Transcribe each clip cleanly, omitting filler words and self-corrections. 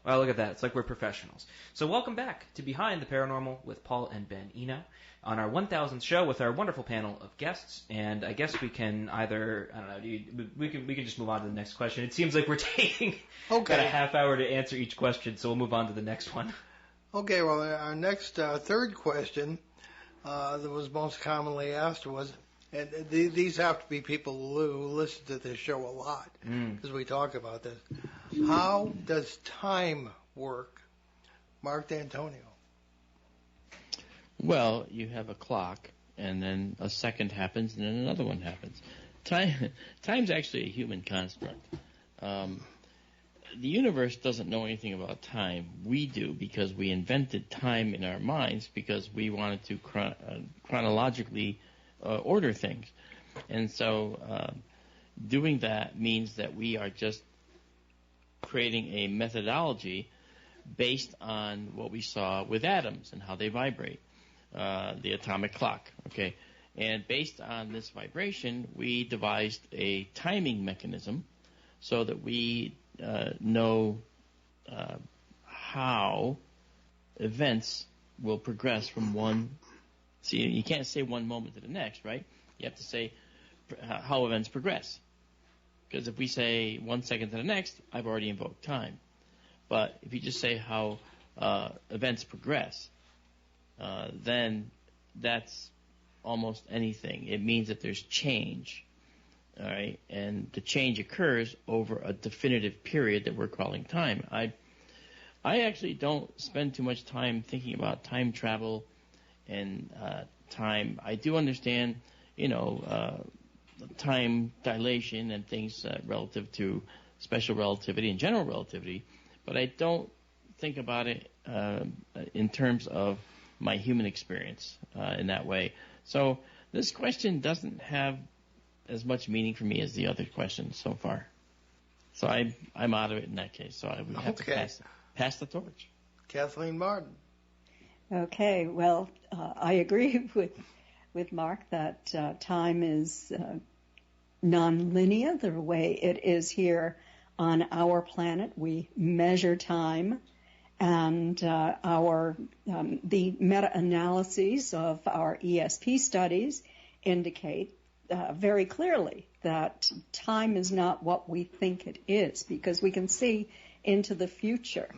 Well, look at that. It's like we're professionals. So welcome back to Behind the Paranormal with Paul and Ben Eno on our 1000th show with our wonderful panel of guests. And I guess we can either, I don't know, we can just move on to the next question. It seems like we're taking about a half hour to answer each question, so we'll move on to the next one. Okay, well, our next third question that was most commonly asked was, and these have to be people who listen to this show a lot, because we talk about this. How does time work? Mark D'Antonio. Well, you have a clock, and then a second happens, and then another one happens. Time's actually a human construct. The universe doesn't know anything about time. We do, because we invented time in our minds because we wanted to chronologically order things. And so doing that means that we are just creating a methodology based on what we saw with atoms and how they vibrate, the atomic clock, okay? And based on this vibration, we devised a timing mechanism so that we know how events will progress from one. See, you can't say one moment to the next, right? You have to say how events progress. Because if we say 1 second to the next, I've already invoked time. But if you just say how events progress, then that's almost anything. It means that there's change. All right, and the change occurs over a definitive period that we're calling time. I actually don't spend too much time thinking about time travel and time. I do understand, time dilation and things relative to special relativity and general relativity, but I don't think about it in terms of my human experience in that way. So this question doesn't have as much meaning for me as the other questions so far. So I'm out of it in that case. So I would have to pass the torch. Kathleen Martin. Okay, well, I agree with Mark that time is non-linear the way it is here on our planet. We measure time, and the meta-analyses of our ESP studies indicate very clearly that time is not what we think it is, because we can see into the future.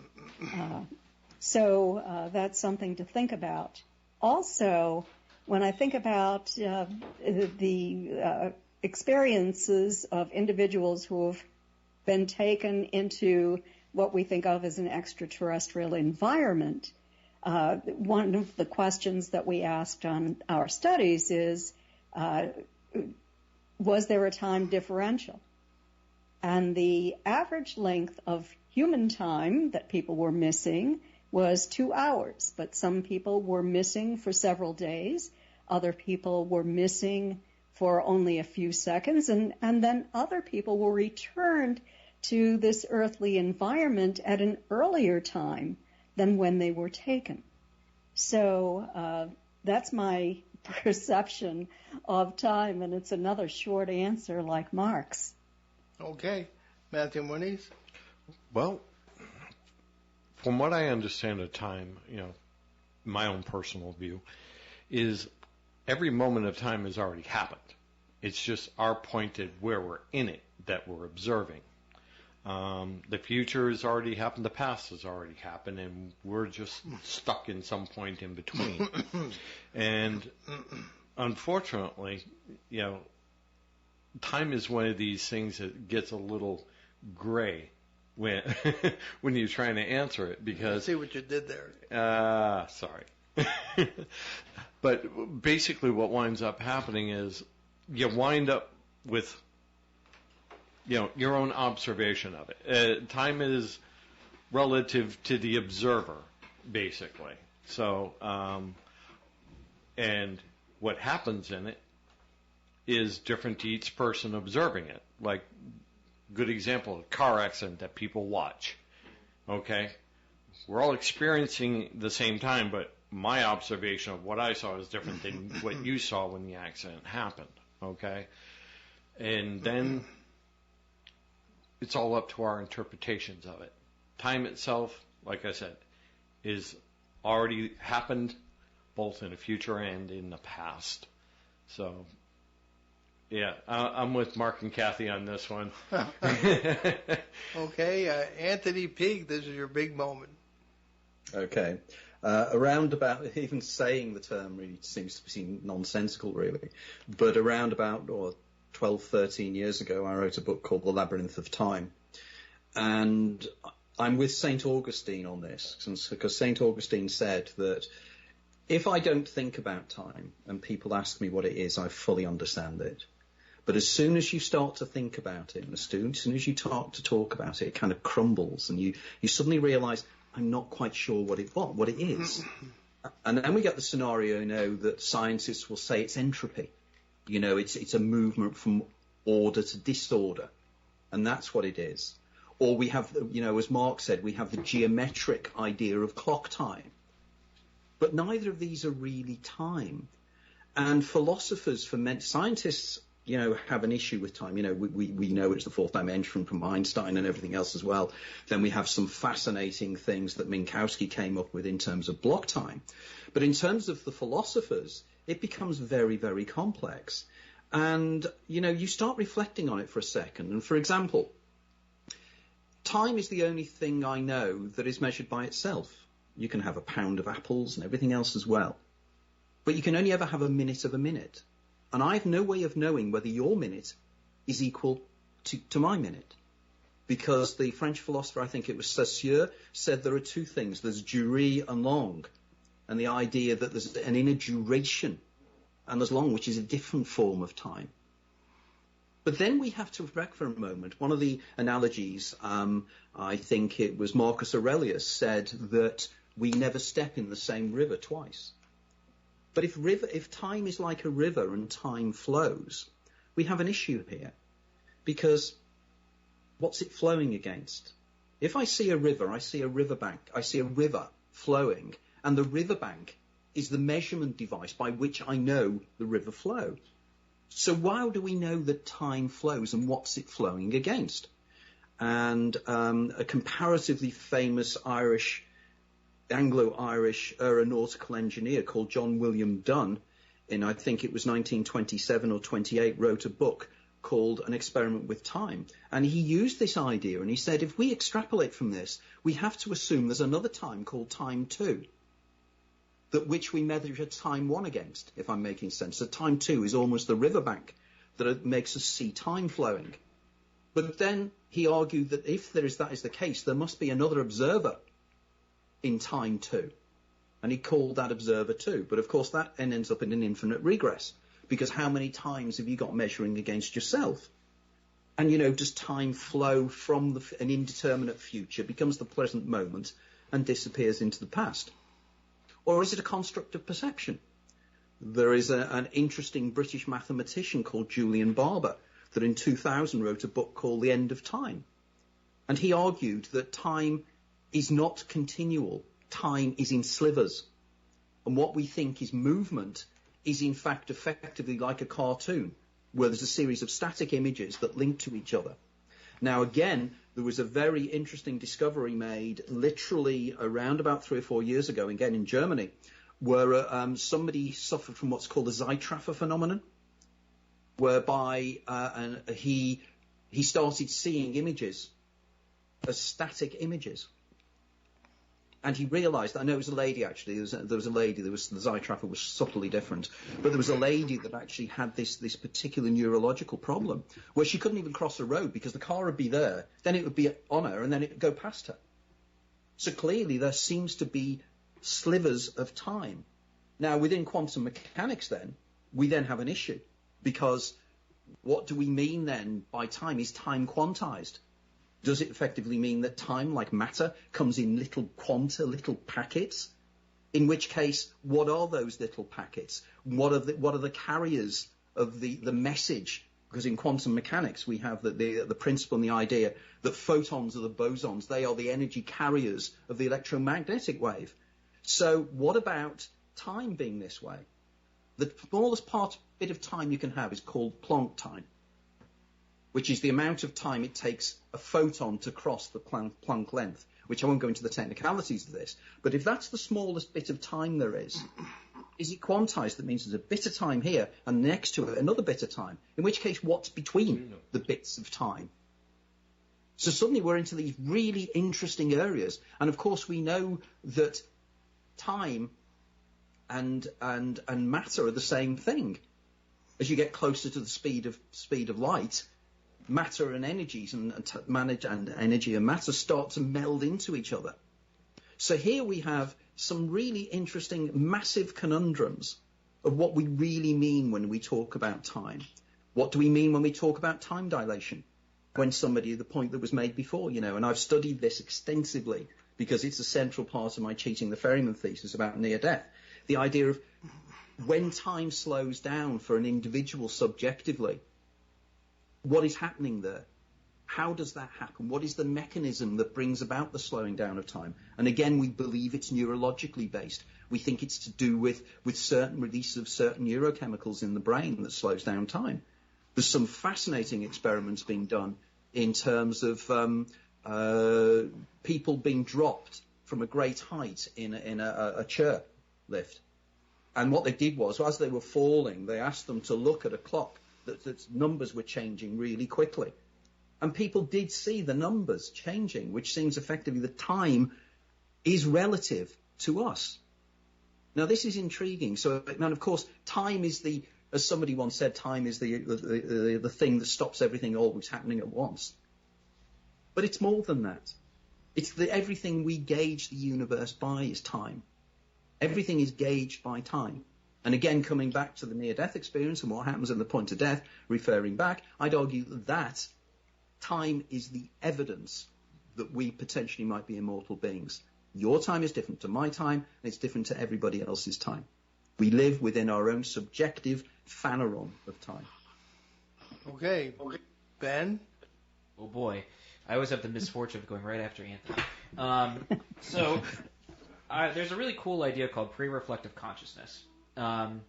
So that's something to think about. Also, when I think about the experiences of individuals who have been taken into what we think of as an extraterrestrial environment, one of the questions that we asked on our studies is, was there a time differential? And the average length of human time that people were missing was 2 hours, but some people were missing for several days. Other people were missing for only a few seconds, and then other people were returned to this earthly environment at an earlier time than when they were taken. So that's my perception of time, and it's another short answer like Mark's. Okay. Matthew Muniz? Well, from what I understand of time, my own personal view, is every moment of time has already happened. It's just our point at where we're in it that we're observing. The future has already happened, the past has already happened, and we're just stuck in some point in between. And unfortunately, time is one of these things that gets a little gray when when you're trying to answer it, because I see what you did there. Sorry. But basically what winds up happening is you wind up with your own observation of it. Time is relative to the observer, basically. So, and what happens in it is different to each person observing it. Like, good example, a car accident that people watch. Okay? We're all experiencing the same time, but my observation of what I saw is different than what you saw when the accident happened. Okay? And then it's all up to our interpretations of it. time itself, like I said, is already happened, both in the future and in the past. So, yeah, I'm with Mark and Kathy on this one. Okay, Anthony Peake, this is your big moment. Okay. Around about, even saying the term really seems to seem nonsensical, really. But around about 12, 13 years ago, I wrote a book called The Labyrinth of Time. And I'm with St. Augustine on this, because St. Augustine said that if I don't think about time and people ask me what it is, I fully understand it. But as soon as you start to think about it, and as soon as you talk about it, it kind of crumbles, and you suddenly realise, I'm not quite sure what it is. And then we get the scenario, that scientists will say it's entropy. It's a movement from order to disorder, and that's what it is. Or we have, as Mark said, we have the geometric idea of clock time. But neither of these are really time. And philosophers, scientists, have an issue with time. We know it's the fourth dimension from Einstein and everything else as well. Then we have some fascinating things that Minkowski came up with in terms of block time. But in terms of the philosophers, it becomes very, very complex. And, you start reflecting on it for a second. And for example, time is the only thing I know that is measured by itself. You can have a pound of apples and everything else as well. But you can only ever have a minute of a minute. And I have no way of knowing whether your minute is equal to my minute. Because the French philosopher, I think it was Saussure, said there are two things. There's durée and longue. And the idea that there's an inner duration and there's long, which is a different form of time. But then we have to reflect for a moment. One of the analogies, I think it was Marcus Aurelius, said that we never step in the same river twice. But if time is like a river and time flows, we have an issue here. Because what's it flowing against? If I see a river, I see a riverbank, I see a river flowing, and the riverbank is the measurement device by which I know the river flow. So how do we know that time flows and what's it flowing against? And a comparatively famous Anglo-Irish aeronautical engineer called John William Dunn, in I think it was 1927 or 28, wrote a book called An Experiment with Time. And he used this idea and he said, if we extrapolate from this, we have to assume there's another time called time 2, that which we measure time 1 against, if I'm making sense. So time 2 is almost the riverbank that makes us see time flowing. But then he argued that if that is the case, there must be another observer in time 2. And he called that observer 2. But of course that then ends up in an infinite regress, because how many times have you got measuring against yourself? And, does time flow from an indeterminate future, becomes the present moment, and disappears into the past? Or is it a construct of perception? There is an interesting British mathematician called Julian Barber that in 2000 wrote a book called The End of Time. And he argued that time is not continual. Time is in slivers. And what we think is movement is in fact effectively like a cartoon, where there's a series of static images that link to each other. Now again, there was a very interesting discovery made literally around about 3 or 4 years ago, again in Germany, where somebody suffered from what's called the Zeitraffer phenomenon, whereby he started seeing images as static images. And he realised, I know it was a lady actually, there was a lady, the Zeitraffer was subtly different, but there was a lady that actually had this particular neurological problem, where she couldn't even cross a road because the car would be there, then it would be on her, and then it would go past her. So clearly there seems to be slivers of time. Now within quantum mechanics then, we then have an issue, because what do we mean then by time? Is time quantized? Does it effectively mean that time, like matter, comes in little quanta, little packets? In which case, what are those little packets? What are the carriers of the message? Because in quantum mechanics, we have the principle and the idea that photons are the bosons. They are the energy carriers of the electromagnetic wave. So what about time being this way? The smallest bit of time you can have is called Planck time. which is the amount of time it takes a photon to cross the Planck length, which I won't go into the technicalities of this, but if that's the smallest bit of time there is it quantized? That means there's a bit of time here, and next to it another bit of time, in which case what's between the bits of time? So suddenly we're into these really interesting areas, and of course we know that time and matter are the same thing. As you get closer to the speed of light, matter and energies and energy and matter start to meld into each other. So here we have some really interesting, massive conundrums of what we really mean when we talk about time. What do we mean when we talk about time dilation? When somebody, the point that was made before, and I've studied this extensively because it's a central part of my Cheating the Ferryman thesis about near death. The idea of when time slows down for an individual subjectively, what is happening there? How does that happen? What is the mechanism that brings about the slowing down of time? And again, we believe it's neurologically based. We think it's to do with certain release of certain neurochemicals in the brain that slows down time. There's some fascinating experiments being done in terms of people being dropped from a great height in a chair lift. And what they did was, as they were falling, they asked them to look at a clock that numbers were changing really quickly. And people did see the numbers changing, which seems effectively the time is relative to us. Now, this is intriguing. So, and of course, time is as somebody once said, time is the thing that stops everything always happening at once. But it's more than that. It's everything we gauge the universe by is time. Everything is gauged by time. And again, coming back to the near-death experience and what happens at the point of death, referring back, I'd argue that time is the evidence that we potentially might be immortal beings. Your time is different to my time, and it's different to everybody else's time. We live within our own subjective phaneron of time. Okay. Ben? Oh, boy. I always have the misfortune of going right after Anthony. There's a really cool idea called pre-reflective consciousness. And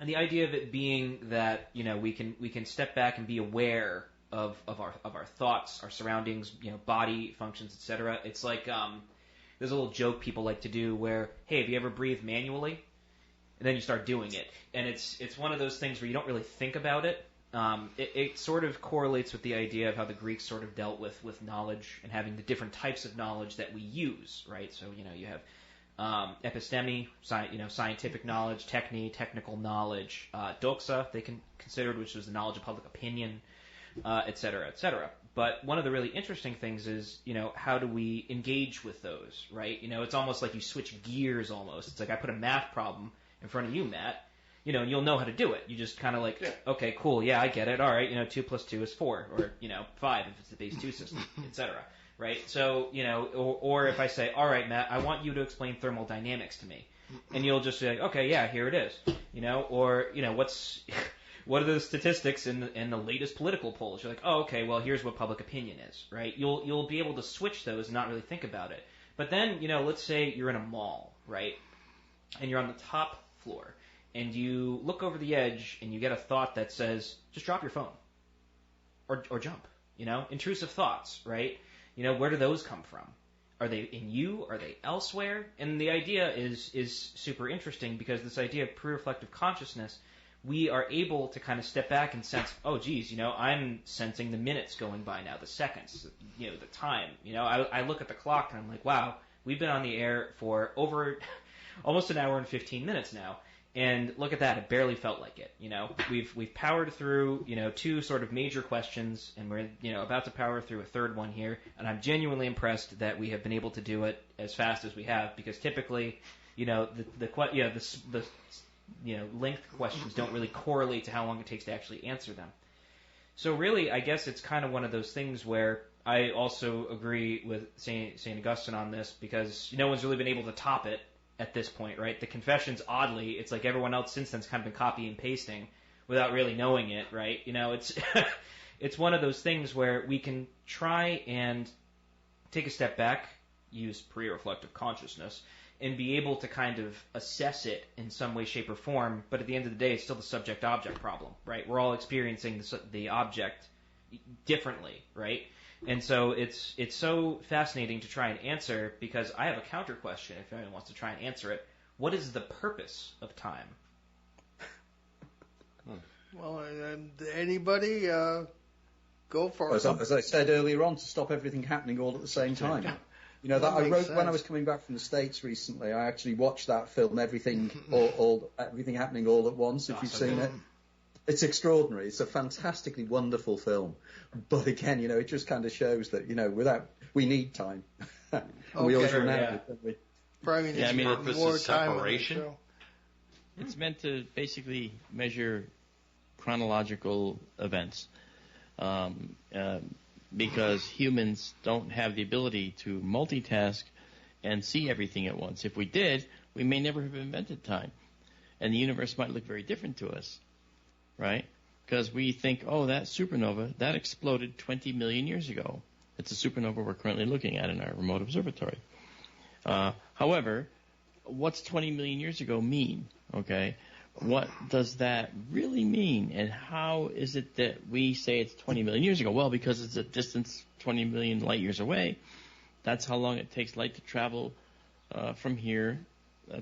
the idea of it being that, we can step back and be aware of our thoughts, our surroundings, body functions, etc. It's like there's a little joke people like to do where, hey, have you ever breathed manually? And then you start doing it, and it's one of those things where you don't really think about it. It sort of correlates with the idea of how the Greeks sort of dealt with knowledge and having the different types of knowledge that we use, right? So you have episteme, scientific knowledge, technical knowledge, doxa, they considered, which was the knowledge of public opinion, et cetera, et cetera. But one of the really interesting things is, how do we engage with those, right? It's almost like you switch gears almost. It's like I put a math problem in front of you, Matt, and you'll know how to do it. You just kind of okay, cool, yeah, I get it. All right, 2 plus 2 is 4, or, 5 if it's the base 2 system, et cetera, right? So, or if I say, all right, Matt, I want you to explain thermodynamics to me. And you'll just say, okay, yeah, here it is, or, what are the statistics in the latest political polls? You're like, oh, okay, well, here's what public opinion is, right? You'll be able to switch those and not really think about it. But then, let's say you're in a mall, right? And you're on the top floor, and you look over the edge, and you get a thought that says, just drop your phone, or jump, intrusive thoughts, right? Where do those come from? Are they in you? Are they elsewhere? And the idea is super interesting because this idea of pre-reflective consciousness, we are able to kind of step back and sense, oh, geez, I'm sensing the minutes going by now, the seconds, the time. I look at the clock and I'm like, wow, we've been on the air for over almost an hour and 15 minutes now. And look at that, it barely felt like it. We've powered through, 2 sort of major questions, and we're, about to power through a third one here. And I'm genuinely impressed that we have been able to do it as fast as we have, because typically, the length questions don't really correlate to how long it takes to actually answer them. So really, I guess it's kind of one of those things where I also agree with St. Augustine on this, because no one's really been able to top it at this point, right? The Confessions, oddly, it's like everyone else since then's kind of been copying and pasting without really knowing it, right? It's it's one of those things where we can try and take a step back, use pre-reflective consciousness, and be able to kind of assess it in some way, shape, or form. But at the end of the day, it's still the subject-object problem, right? We're all experiencing the object, differently, right? And so it's so fascinating to try and answer, because I have a counter question if anyone wants to try and answer it. What is the purpose of time? Well, anybody go for it. As I said earlier on, to stop everything happening all at the same time. You know, that I wrote when I was coming back from the States recently. I actually watched that film, everything happening all at once. If you've seen it, it's extraordinary. It's a fantastically wonderful film. But again, you know, it just kind of shows that, you know, we need time. We always run out of it, don't we? Probably need purpose more is time separation. It's meant to basically measure chronological events, because humans don't have the ability to multitask and see everything at once. If we did, we may never have invented time, and the universe might look very different to us, right? Because we think, oh, that supernova, that exploded 20 million years ago. It's a supernova we're currently looking at in our remote observatory. However, what's 20 million years ago mean? Okay, what does that really mean? And how is it that we say it's 20 million years ago? Well, because it's a distance 20 million light years away. That's how long it takes light to travel from here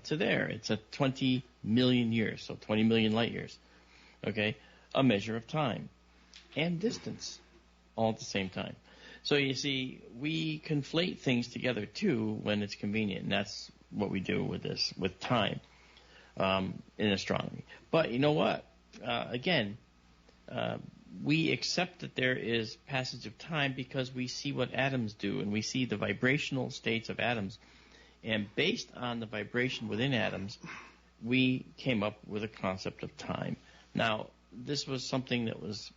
to there. It's a 20 million years, so 20 million light years. Okay, a measure of time and distance all at the same time. So you see, we conflate things together too when it's convenient, and that's what we do with time in astronomy. But you know what? Again, we accept that there is passage of time because we see what atoms do, and we see the vibrational states of atoms. And based on the vibration within atoms, we came up with a concept of time. Now, this was something that was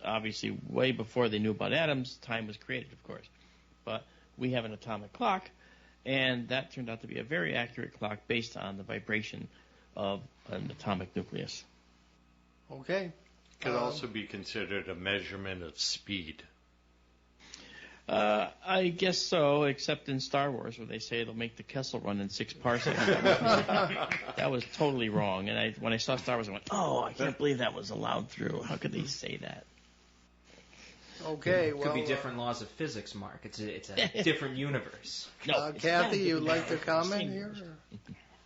obviously way before they knew about atoms. Time was created, of course. But we have an atomic clock, and that turned out to be a very accurate clock based on the vibration of an atomic nucleus. Okay. Could also be considered a measurement of speed. I guess so, except in Star Wars, where they say they'll make the Kessel run in 6 parsecs. That was totally wrong. And when I saw Star Wars, I went, oh, I can't believe that was allowed through. How could they say that? Okay, well... Could be different laws of physics, Mark. It's a different universe. No, Kathy, you'd like to comment here?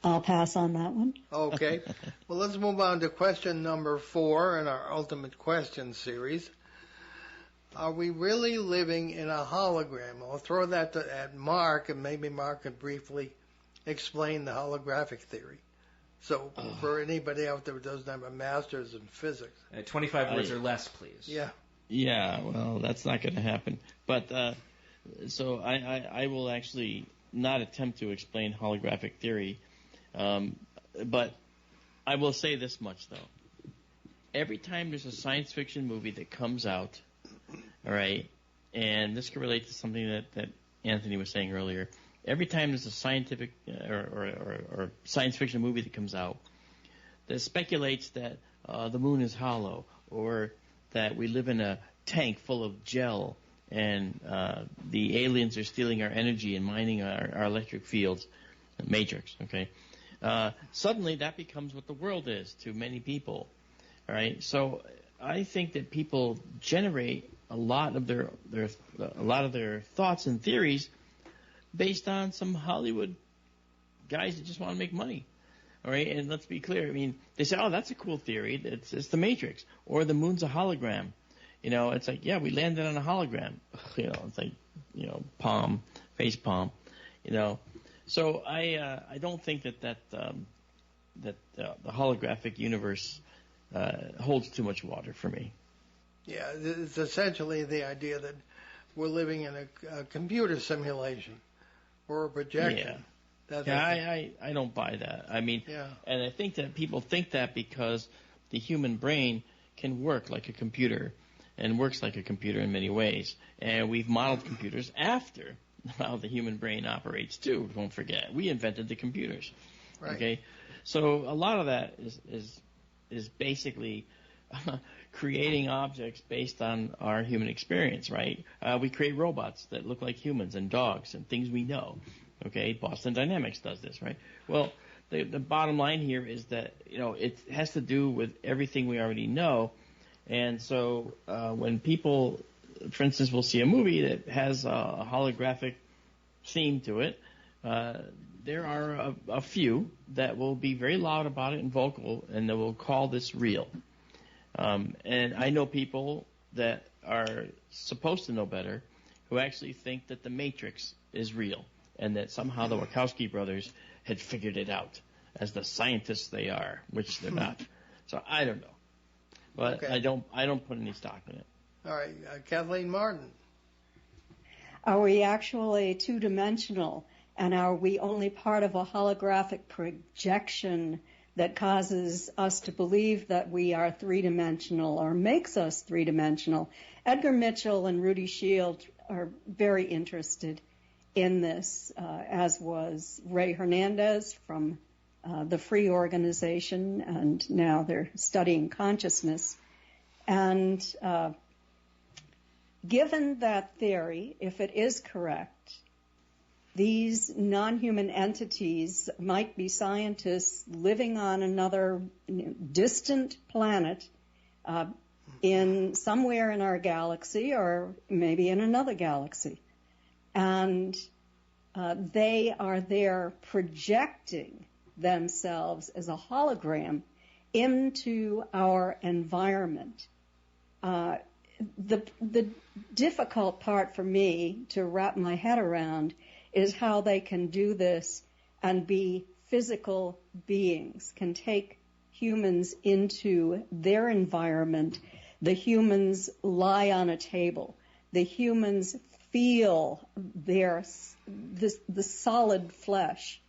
I'll pass on that one. Okay. Well, let's move on to question number 4 in our Ultimate Question series. Are we really living in a hologram? I'll throw that at Mark, and maybe Mark could briefly explain the holographic theory. So, for anybody out there who doesn't have a master's in physics. 25 words or less, please. Yeah. Yeah, well, that's not going to happen. But so I will actually not attempt to explain holographic theory, but I will say this much, though. Every time there's a science fiction movie that comes out, all right, and this can relate to something that Anthony was saying earlier. Every time there's a scientific or science fiction movie that comes out that speculates that the moon is hollow, or that we live in a tank full of gel and the aliens are stealing our energy and mining our electric fields, matrix, okay? Suddenly that becomes what the world is to many people, all right? So I think that people generate a lot of their thoughts and theories based on some Hollywood guys that just want to make money. All right, and let's be clear. I mean, they say, "Oh, that's a cool theory. It's the Matrix, or the moon's a hologram." You know, it's like, yeah, we landed on a hologram. You know, it's like, you know, face palm. You know, so I don't think that the holographic universe holds too much water for me. Yeah, it's essentially the idea that we're living in a computer simulation or a projection. Yeah. I don't buy that. I mean, and I think that people think that because the human brain can work like a computer and works like a computer in many ways. And we've modeled computers after how the human brain operates too. Don't forget, we invented the computers. Right. Okay, so a lot of that is basically creating objects based on our human experience, right? We create robots that look like humans and dogs and things we know. Okay, Boston Dynamics does this, right? Well, the bottom line here is that, you know, it has to do with everything we already know. And so when people for instance, we'll see a movie that has a holographic theme to it. There are a few that will be very loud about it and vocal, and they will call this real. And I know people that are supposed to know better who actually think that the Matrix is real and that somehow the Wachowski brothers had figured it out as the scientists they are, which they're not. So I don't know. But Okay. I don't put any stock in it. All right, Kathleen Martin. Are we actually two-dimensional? And are we only part of a holographic projection that causes us to believe that we are three-dimensional or makes us three-dimensional? Edgar Mitchell and Rudy Shield are very interested in this, as was Ray Hernandez from the Free Organization, and now they're studying consciousness. And given that theory, if it is correct, these non-human entities might be scientists living on another distant planet in somewhere in our galaxy or maybe in another galaxy. And they are there projecting themselves as a hologram into our environment. The difficult part for me to wrap my head around is how they can do this and be physical beings, can take humans into their environment. The humans lie on a table. The humans feel the solid flesh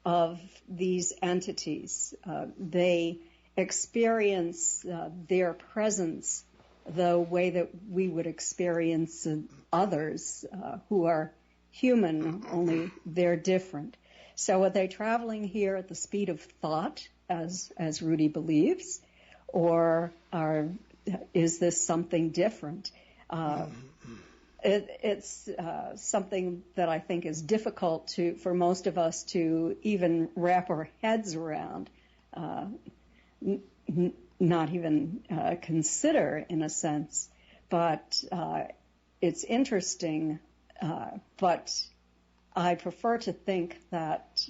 of these entities. They experience their presence the way that we would experience others who are human, only they're different. So are they traveling here at the speed of thought, as Rudy believes, or is this something different? It's something that I think is difficult for most of us to even wrap our heads around, not even consider in a sense. But it's interesting. But I prefer to think that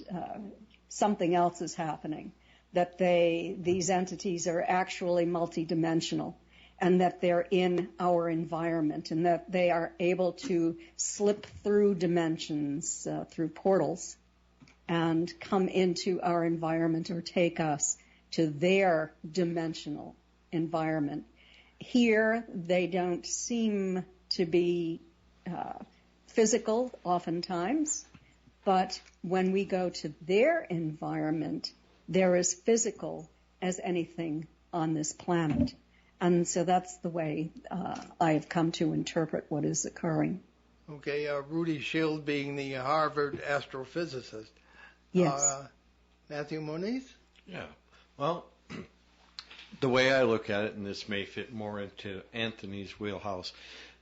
something else is happening, that these entities are actually multidimensional, and that they're in our environment, and that they are able to slip through dimensions, through portals, and come into our environment or take us to their dimensional environment. Here, they don't seem to be physical oftentimes, but when we go to their environment, they're as physical as anything on this planet. And so that's the way I have come to interpret what is occurring. Okay, Rudy Shield being the Harvard astrophysicist. Yes. Matthew Moniz? Yeah. Well, the way I look at it, and this may fit more into Anthony's wheelhouse,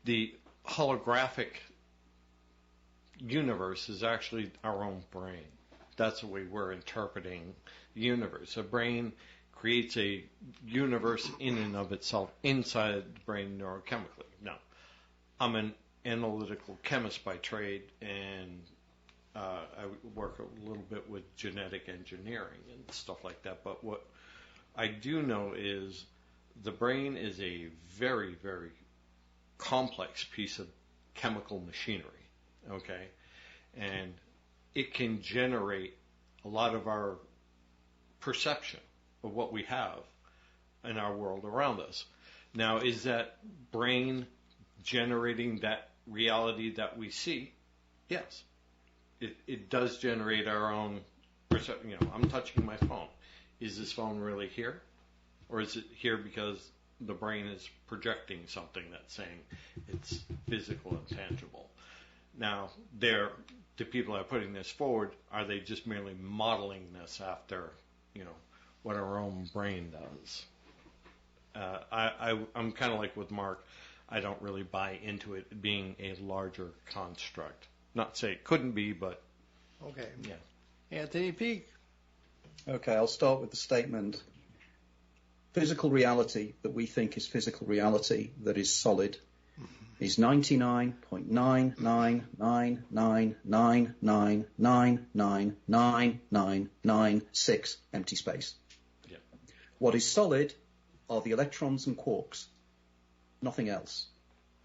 the holographic universe is actually our own brain. That's the way we're interpreting the universe. A brain creates a universe in and of itself inside the brain neurochemically. Now, I'm an analytical chemist by trade, and I work a little bit with genetic engineering and stuff like that. But what I do know is the brain is a very, very complex piece of chemical machinery, okay? And it can generate a lot of our perception of what we have in our world around us. Now, is that brain generating that reality that we see? Yes. It does generate our own perception. You know, I'm touching my phone. Is this phone really here? Or is it here because the brain is projecting something that's saying it's physical and tangible? Now, the people that are putting this forward, are they just merely modeling this after, what our own brain does? I'm kind of like with Mark. I don't really buy into it being a larger construct. Not to say it couldn't be, but okay. Yeah. Anthony Peake. Okay, I'll start with the statement. Physical reality that we think is physical reality, that is solid, is 99.9999999999996 empty space. Yep. What is solid are the electrons and quarks, nothing else.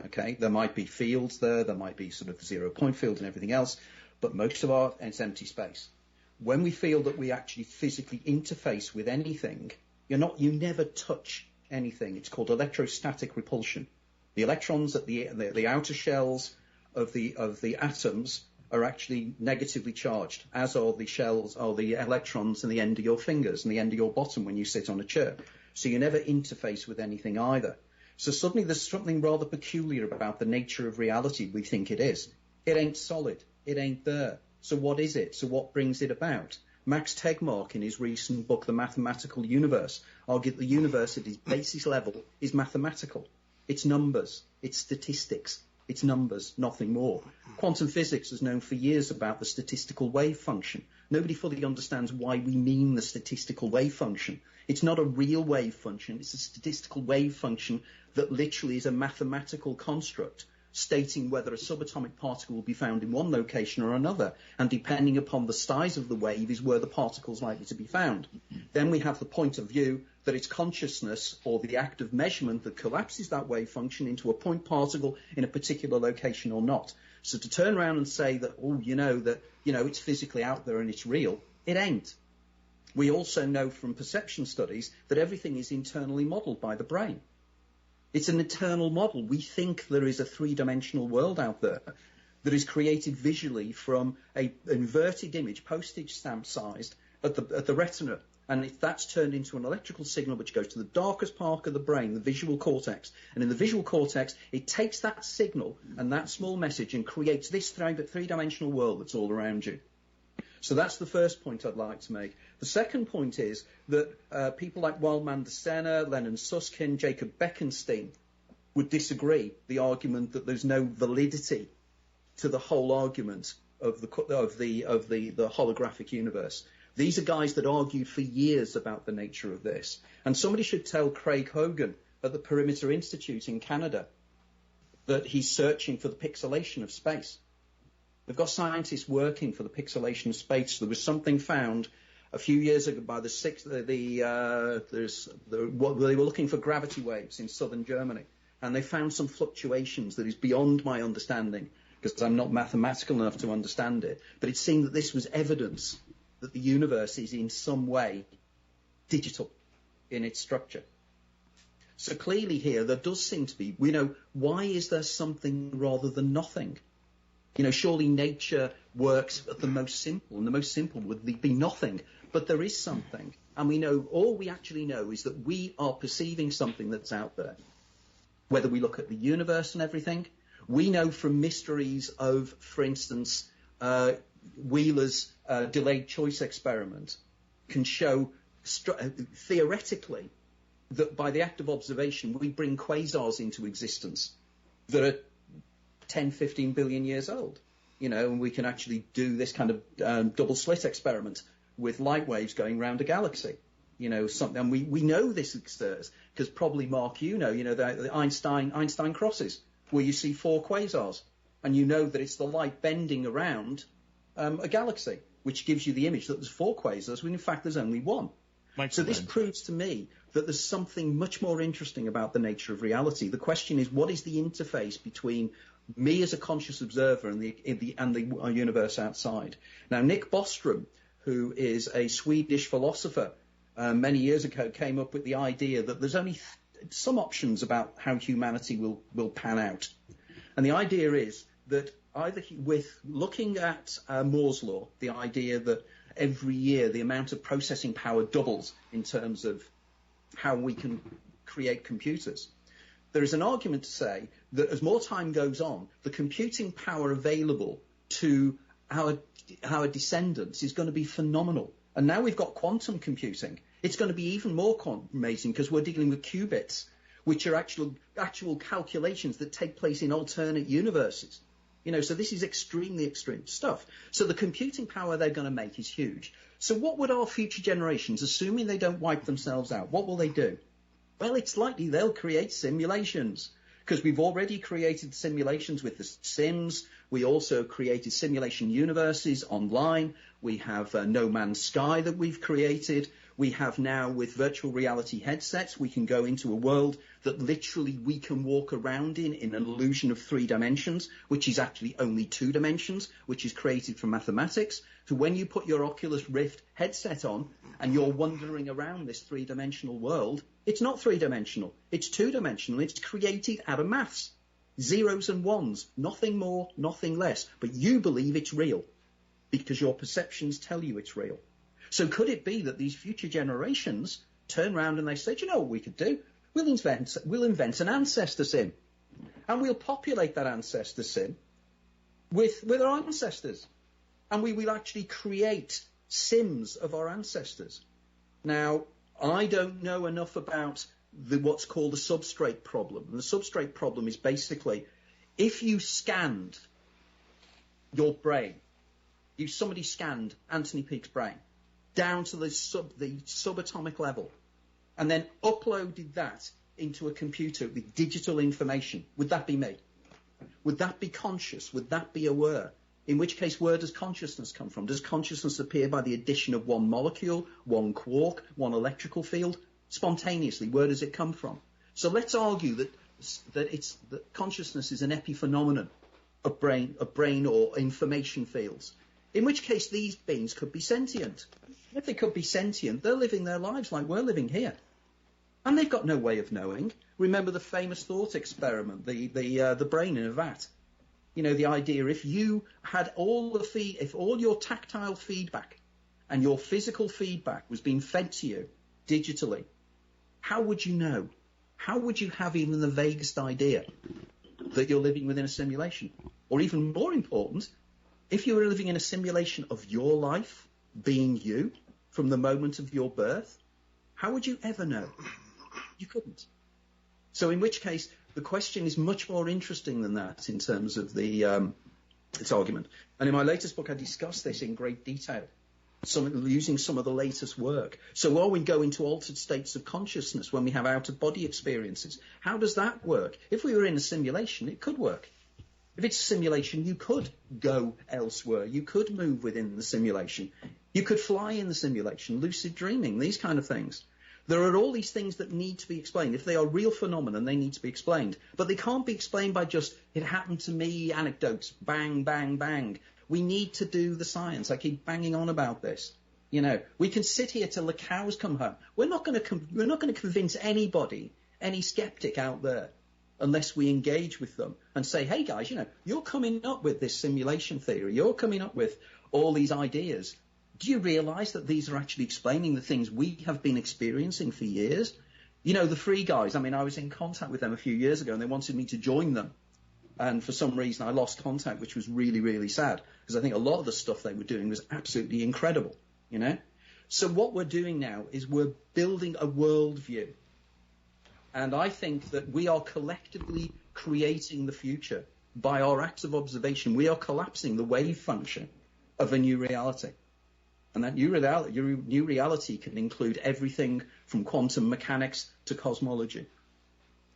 Okay, there might be fields there might be sort of 0-point fields and everything else, but most of it's empty space. When we feel that we actually physically interface with anything, you never touch anything. It's called electrostatic repulsion. The electrons at the outer shells of the atoms are actually negatively charged, as are the shells or the electrons in the end of your fingers and the end of your bottom when you sit on a chair. So you never interface with anything either. So suddenly there's something rather peculiar about the nature of reality we think it is. It ain't solid. It ain't there. So what is it? So what brings it about? Max Tegmark, in his recent book, The Mathematical Universe, argued the universe at its basis level is mathematical. It's numbers. It's statistics. It's numbers, nothing more. Quantum physics has known for years about the statistical wave function. Nobody fully understands why we mean the statistical wave function. It's not a real wave function. It's a statistical wave function that literally is a mathematical construct stating whether a subatomic particle will be found in one location or another, and depending upon the size of the wave is where the particle is likely to be found. Then we have the point of view that it's consciousness or the act of measurement that collapses that wave function into a point particle in a particular location or not. So to turn around and say that, it's physically out there and it's real, it ain't. We also know from perception studies that everything is internally modeled by the brain. It's an internal model. We think there is a three-dimensional world out there that is created visually from an inverted image, postage stamp sized, at the retina. And if that's turned into an electrical signal which goes to the darkest part of the brain, the visual cortex. And in the visual cortex, it takes that signal and that small message and creates this three-dimensional world that's all around you. So that's the first point I'd like to make. The second point is that people like Waldemar Senner, Leonard Susskind, Jacob Bekenstein would disagree the argument that there's no validity to the whole argument of the holographic universe. These are guys that argued for years about the nature of this. And somebody should tell Craig Hogan at the Perimeter Institute in Canada that he's searching for the pixelation of space. They've got scientists working for the pixelation of space. There was something found a few years ago by they were looking for gravity waves in southern Germany, and they found some fluctuations that is beyond my understanding because I'm not mathematical enough to understand it. But it seemed that this was evidence that the universe is in some way digital in its structure. So clearly here there does seem to be, why is there something rather than nothing? Surely nature works at the most simple, and the most simple would be nothing. But there is something, and all we actually know is that we are perceiving something that's out there. Whether we look at the universe and everything, we know from mysteries of, for instance, Wheeler's delayed choice experiment can show theoretically that by the act of observation we bring quasars into existence that are 10, 15 billion years old, and we can actually do this kind of double slit experiment with light waves going around a galaxy, something. And we know this occurs because probably, Mark, the Einstein crosses where you see four quasars and that it's the light bending around a galaxy, which gives you the image that there's four quasars when in fact there's only one. So this proves to me that there's something much more interesting about the nature of reality. The question is, what is the interface between me as a conscious observer and the universe outside? Now, Nick Bostrom, who is a Swedish philosopher, many years ago came up with the idea that there's only some options about how humanity will pan out. And the idea is that either with looking at Moore's law, the idea that every year the amount of processing power doubles in terms of how we can create computers. There is an argument to say that as more time goes on, the computing power available to our descendants is going to be phenomenal. And now we've got quantum computing. It's going to be even more amazing because we're dealing with qubits, which are actual calculations that take place in alternate universes. So this is extremely extreme stuff. So the computing power they're going to make is huge. So what would our future generations, assuming they don't wipe themselves out, what will they do? Well, it's likely they'll create simulations because we've already created simulations with the Sims. We also created simulation universes online. We have No Man's Sky that we've created. We have now, with virtual reality headsets, we can go into a world that literally we can walk around in an illusion of 3 dimensions, which is actually only 2 dimensions, which is created from mathematics. So when you put your Oculus Rift headset on and you're wandering around this 3-dimensional world, it's not 3-dimensional, it's 2-dimensional. It's created out of maths. Zeros and ones, nothing more, nothing less. But you believe it's real because your perceptions tell you it's real. So could it be that these future generations turn around and they say, do you know what we could do? We'll invent an ancestor sim. And we'll populate that ancestor sim with our ancestors. And we will actually create sims of our ancestors. Now, I don't know enough about what's called the substrate problem. And the substrate problem is basically, if you scanned your brain, somebody scanned Anthony Peake's brain down to the subatomic level, and then uploaded that into a computer with digital information, would that be me? Would that be conscious? Would that be aware? In which case, where does consciousness come from? Does consciousness appear by the addition of one molecule, one quark, one electrical field? Spontaneously, where does it come from? So let's argue that consciousness is an epiphenomenon of brain or information fields. In which case, these beings could be sentient. If they could be sentient, they're living their lives like we're living here. And they've got no way of knowing. Remember the famous thought experiment, the brain in a vat. You know, the idea, if you had if all your tactile feedback and your physical feedback was being fed to you digitally, how would you know? How would you have even the vaguest idea that you're living within a simulation? Or even more important, if you were living in a simulation of your life being you from the moment of your birth, how would you ever know? You couldn't. So in which case, the question is much more interesting than that in terms of its argument. And in my latest book, I discuss this in great detail, using some of the latest work. So while we go into altered states of consciousness when we have out-of-body experiences, how does that work? If we were in a simulation, it could work. If it's a simulation, you could go elsewhere. You could move within the simulation. You could fly in the simulation, lucid dreaming, these kind of things. There are all these things that need to be explained. If they are real phenomena, they need to be explained. But they can't be explained by just, it happened to me, anecdotes, bang, bang, bang. We need to do the science. I keep banging on about this. You know, we can sit here till the cows come home. We're not going to convince anybody, any skeptic out there, unless we engage with them and say, hey guys, you know, you're coming up with this simulation theory. You're coming up with all these ideas. Do you realize that these are actually explaining the things we have been experiencing for years? You know, the Free Guys, I mean, I was in contact with them a few years ago and they wanted me to join them. And for some reason I lost contact, which was really, really sad, because I think a lot of the stuff they were doing was absolutely incredible, you know? So what we're doing now is we're building a worldview. And I think that we are collectively creating the future by our acts of observation. We are collapsing the wave function of a new reality. And that new reality can include everything from quantum mechanics to cosmology.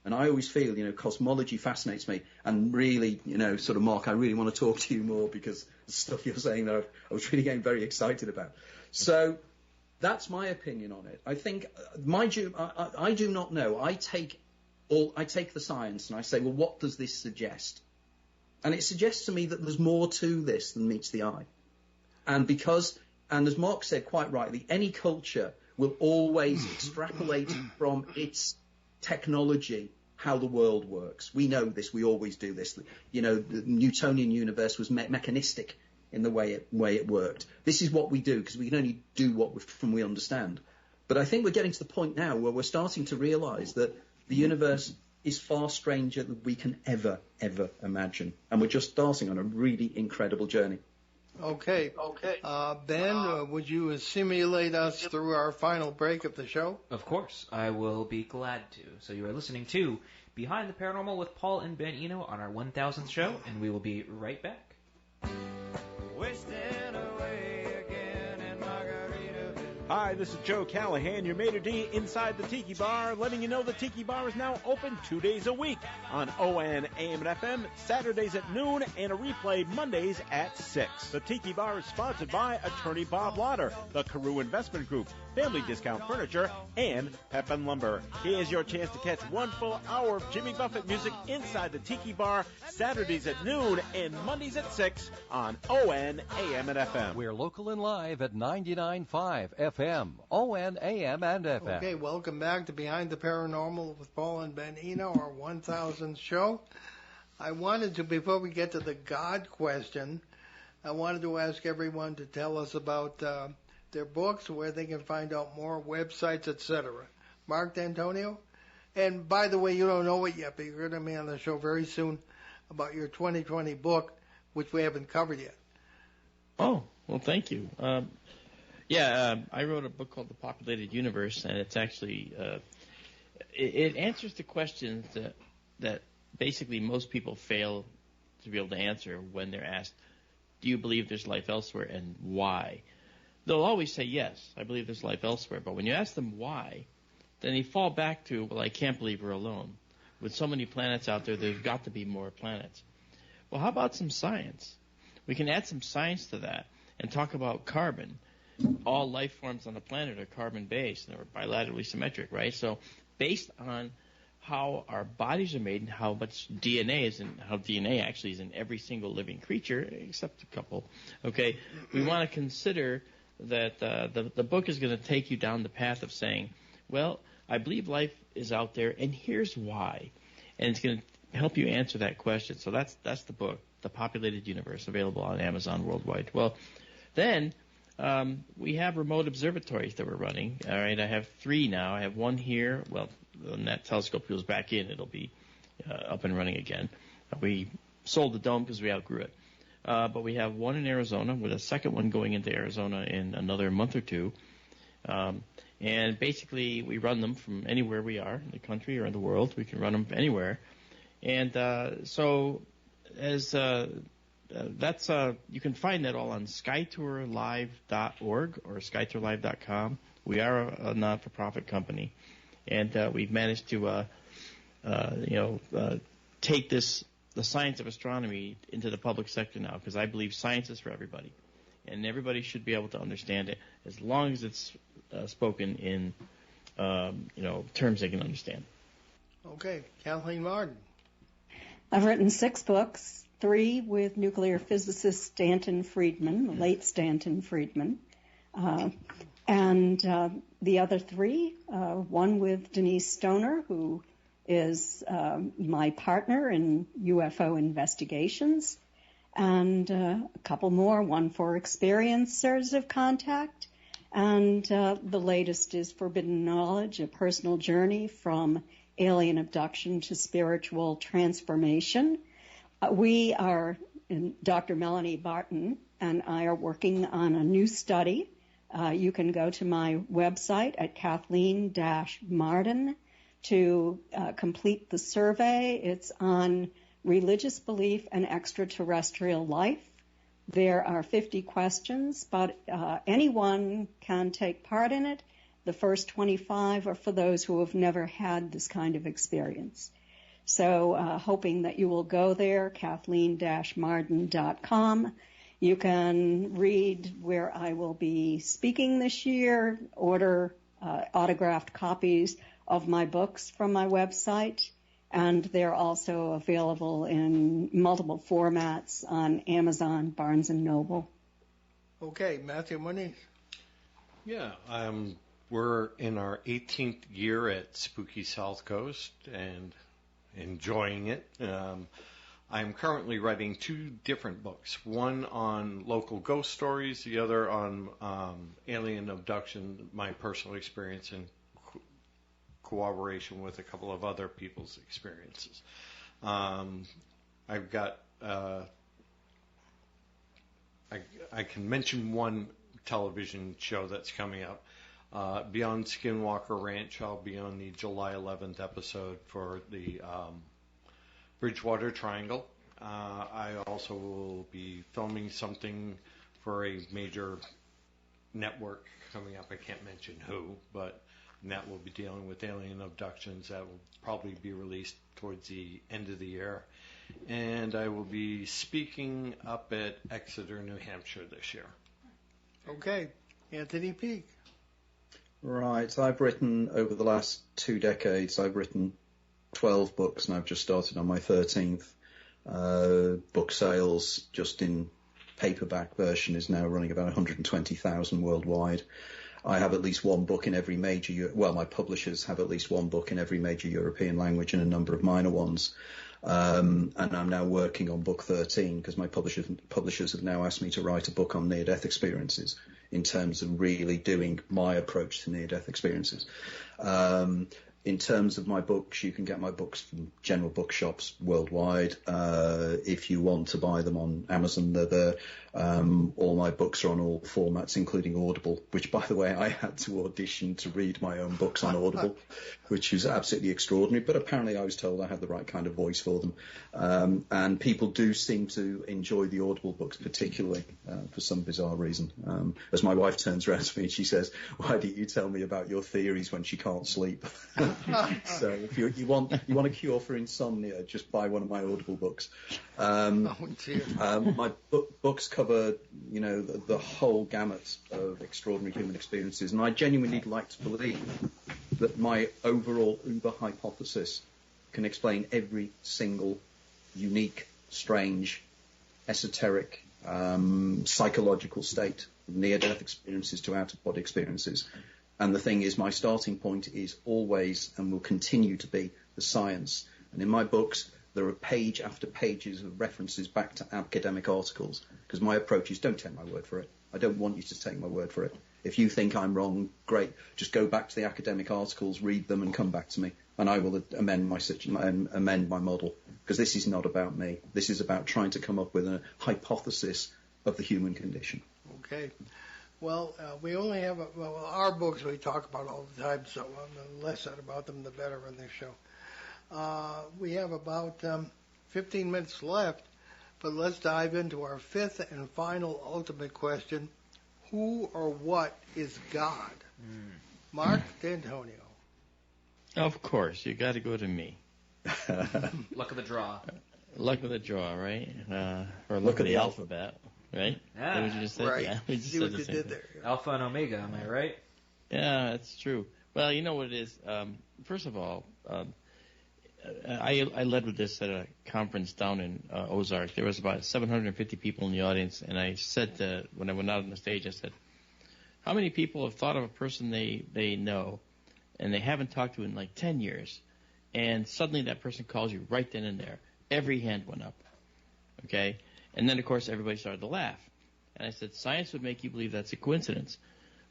And I always feel, you know, cosmology fascinates me. And really, you know, sort of, Mark, I really want to talk to you more because the stuff you're saying there, I was really getting very excited about. So that's my opinion on it. I think, I do not know. I take the science and I say, well, what does this suggest? And it suggests to me that there's more to this than meets the eye. And as Mark said quite rightly, any culture will always extrapolate from its technology how the world works. We know this. We always do this. You know, the Newtonian universe was mechanistic in the way it worked. This is what we do because we can only do what we understand. But I think we're getting to the point now where we're starting to realize that the universe is far stranger than we can ever imagine. And we're just starting on a really incredible journey. Okay. Ben, would you simulate us through our final break of the show? Of course, I will be glad to. So you are listening to Behind the Paranormal with Paul and Ben Eno on our 1000th show, and we will be right back. Wasting away again in Margaritaville. Hi, this is Joe Callahan, your maitre d' inside the Tiki Bar, letting you know the Tiki Bar is now open 2 days a week on ON, AM, and FM, Saturdays at noon, and a replay Mondays at 6. The Tiki Bar is sponsored by attorney Bob Lauder, the Carew Investment Group, Family Discount Furniture, and Pep and Lumber. Here's your chance to catch 1 full hour of Jimmy Buffett music inside the Tiki Bar, Saturdays at noon and Mondays at 6 on ON, AM, and FM. We're local and live at 99.5 FM, ON, AM, and FM. Okay, welcome back to Behind the Paranormal with Paul and Ben Eno, our 1000th show. I wanted to, before we get to the God question, I wanted to ask everyone to tell us about their books, where they can find out more, websites, etc. Mark D'Antonio? And by the way, you don't know it yet, but you're going to be on the show very soon about your 2020 book, which we haven't covered yet. Oh, well, thank you. I wrote a book called The Populated Universe, and it's actually it answers the questions that basically most people fail to be able to answer when they're asked, do you believe there's life elsewhere, and why? They'll always say, yes, I believe there's life elsewhere. But when you ask them why, then they fall back to, well, I can't believe we're alone. With so many planets out there, there's got to be more planets. Well, how about some science? We can add some science to that and talk about carbon. All life forms on the planet are carbon-based and are bilaterally symmetric, right? So based on how our bodies are made and how much DNA is in, how DNA actually is in every single living creature, except a couple, okay, we want to consider that the book is going to take you down the path of saying, well, I believe life is out there, and here's why. And it's going to help you answer that question. So that's the book, The Populated Universe, available on Amazon worldwide. Well, then we have remote observatories that we're running. All right, I have 3 now. I have one here. Well, when that telescope goes back in, it'll be up and running again. We sold the dome because we outgrew it. But we have one in Arizona, with a second one going into Arizona in another month or 2. And basically, we run them from anywhere we are in the country or in the world. We can run them anywhere. And so as that's you can find that all on skytourlive.org or skytourlive.com. We are a not-for-profit company, and we've managed to take the science of astronomy into the public sector now, because I believe science is for everybody, and everybody should be able to understand it as long as it's spoken in terms they can understand. Okay, Kathleen Martin. I've written 6 books, 3 with nuclear physicist Stanton Friedman, the late Stanton Friedman, and the other 3, one with Denise Stoner, who is my partner in UFO investigations, and a couple more, one for experiencers of contact, and the latest is Forbidden Knowledge, a personal journey from alien abduction to spiritual transformation. We are, Dr. Melanie Barton and I are working on a new study. You can go to my website at Kathleen-Martin to complete the survey. It's on religious belief and extraterrestrial life. There are 50 questions, but anyone can take part in it. The first 25 are for those who have never had this kind of experience. So hoping that you will go there, Kathleen-Martin.com. You can read where I will be speaking this year, order autographed copies of my books from my website, and they're also available in multiple formats on Amazon, Barnes & Noble. Okay, Matthew Moniz. Yeah, we're in our 18th year at Spooky South Coast and enjoying it. I'm currently writing 2 different books, one on local ghost stories, the other on alien abduction, my personal experience in cooperation with a couple of other people's experiences. I've got, I can mention one television show that's coming up. Beyond Skinwalker Ranch, I'll be on the July 11th episode for the Bridgewater Triangle. I also will be filming something for a major network coming up. I can't mention who, but that will be dealing with alien abductions. That will probably be released towards the end of the year. And I will be speaking up at Exeter, New Hampshire this year. Okay. Anthony Peake. Right. I've written, over the last 2 decades, I've written 12 books, and I've just started on my 13th. Book sales, just in paperback version, is now running about 120,000 worldwide. I have at least one book in every major, my publishers have at least one book in every major European language and a number of minor ones. And I'm now working on book 13 because my publishers have now asked me to write a book on near-death experiences in terms of really doing my approach to near-death experiences. In terms of my books, you can get my books from general bookshops worldwide. If you want to buy them on Amazon, they're there. All my books are on all formats, including Audible, which, by the way, I had to audition to read my own books on Audible, which is absolutely extraordinary. But apparently I was told I had the right kind of voice for them. And people do seem to enjoy the Audible books particularly for some bizarre reason. As my wife turns around to me and she says, "Why don't you tell me about your theories when she can't sleep?" So if you want a cure for insomnia, just buy one of my Audible books. My books cover, the whole gamut of extraordinary human experiences, and I genuinely like to believe that my overall Uber hypothesis can explain every single unique, strange, esoteric, psychological state of near-death experiences to out-of-body experiences. And the thing is, my starting point is always and will continue to be the science. And in my books, there are page after pages of references back to academic articles, because my approach is don't take my word for it. I don't want you to take my word for it. If you think I'm wrong, great. Just go back to the academic articles, read them, and come back to me, and I will amend my model, because this is not about me. This is about trying to come up with a hypothesis of the human condition. Okay. Well, we only have our books we talk about all the time, so the less said about them, the better on this show. We have about 15 minutes left, but let's dive into our fifth and final ultimate question: who or what is God? Mark D'Antonio. Of course, you got to go to me. Luck of the draw. Luck of the draw, right? Or luck of the alphabet. Right? Yeah. That what you just said? Right. Yeah, we just See said what you did there. Yeah. Alpha and Omega, am I right? Yeah, that's true. Well, you know what it is? First of all, I led with this at a conference down in Ozark. There was about 750 people in the audience, and I said, when I went out on the stage, I said, how many people have thought of a person they know and they haven't talked to in like 10 years, and suddenly that person calls you right then and there? Every hand went up. Okay? And then, of course, everybody started to laugh. And I said, science would make you believe that's a coincidence.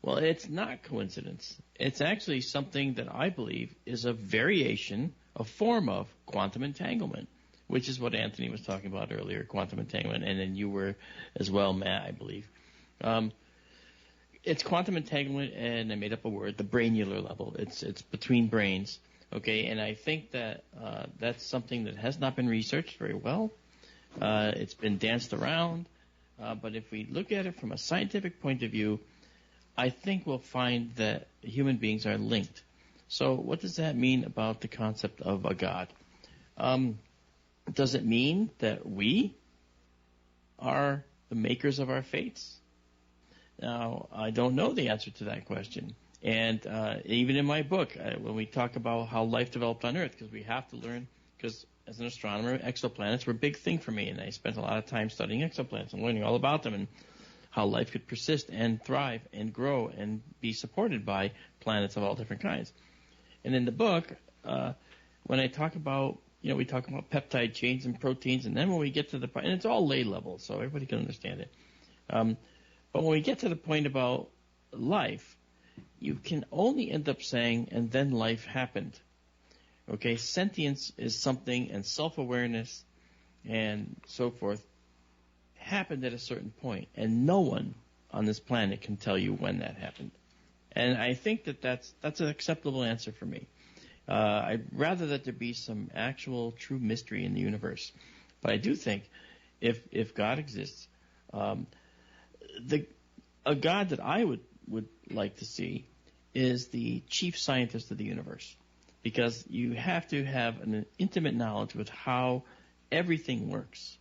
Well, it's not coincidence. It's actually something that I believe is a variation, a form of quantum entanglement, which is what Anthony was talking about earlier, quantum entanglement, and then you were as well, Matt, I believe. It's quantum entanglement, and I made up a word, the brainular level. It's between brains, okay? And I think that that's something that has not been researched very well. It's been danced around, but if we look at it from a scientific point of view, I think we'll find that human beings are linked. So what does that mean about the concept of a God? Does it mean that we are the makers of our fates? Now, I don't know the answer to that question. And even in my book, when we talk about how life developed on Earth, because we have to learn, because as an astronomer, exoplanets were a big thing for me, and I spent a lot of time studying exoplanets and learning all about them and how life could persist and thrive and grow and be supported by planets of all different kinds. And in the book, when I talk about, we talk about peptide chains and proteins, and then when we get to the point, and it's all lay level, so everybody can understand it. But when we get to the point about life, you can only end up saying, and then life happened. Okay, sentience is something, and self-awareness and so forth happened at a certain point, and no one on this planet can tell you when that happened. And I think that that's an acceptable answer for me. I'd rather that there be some actual true mystery in the universe. But I do think if God exists, a God that I would would like to see is the chief scientist of the universe, because you have to have an intimate knowledge with how everything works,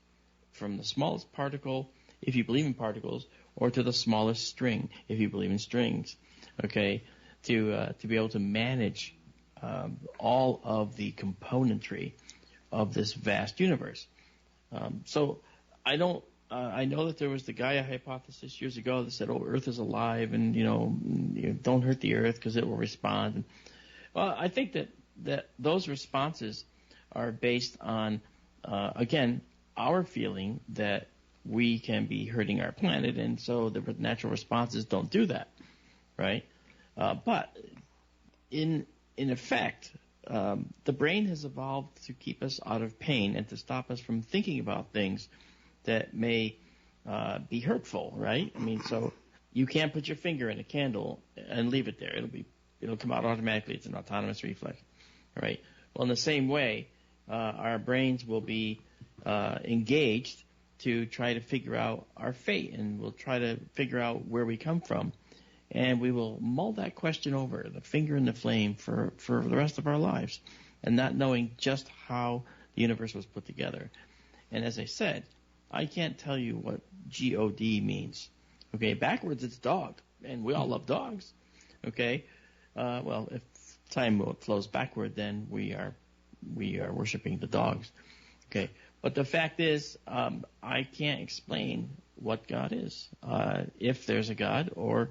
from the smallest particle, if you believe in particles, or to the smallest string, if you believe in strings, okay, to be able to manage all of the componentry of this vast universe. So I know that there was the Gaia hypothesis years ago that said, "Oh, Earth is alive, and don't hurt the Earth because it will respond." Well, I think that those responses are based on, again, our feeling that we can be hurting our planet, and so the natural responses don't do that, right? But in effect, the brain has evolved to keep us out of pain and to stop us from thinking about things that may be hurtful, right? I mean, so you can't put your finger in a candle and leave it there. It'll come out automatically. It's an autonomous reflex, right? Well, in the same way, our brains will be engaged to try to figure out our fate, and we'll try to figure out where we come from. And we will mull that question over, the finger in the flame, for the rest of our lives, and not knowing just how the universe was put together. And as I said, I can't tell you what G-O-D means. Okay, backwards it's dog, and we all love dogs. Okay, well, if time flows backward, then we are worshiping the dogs. Okay, but the fact is, I can't explain what God is, if there's a God, or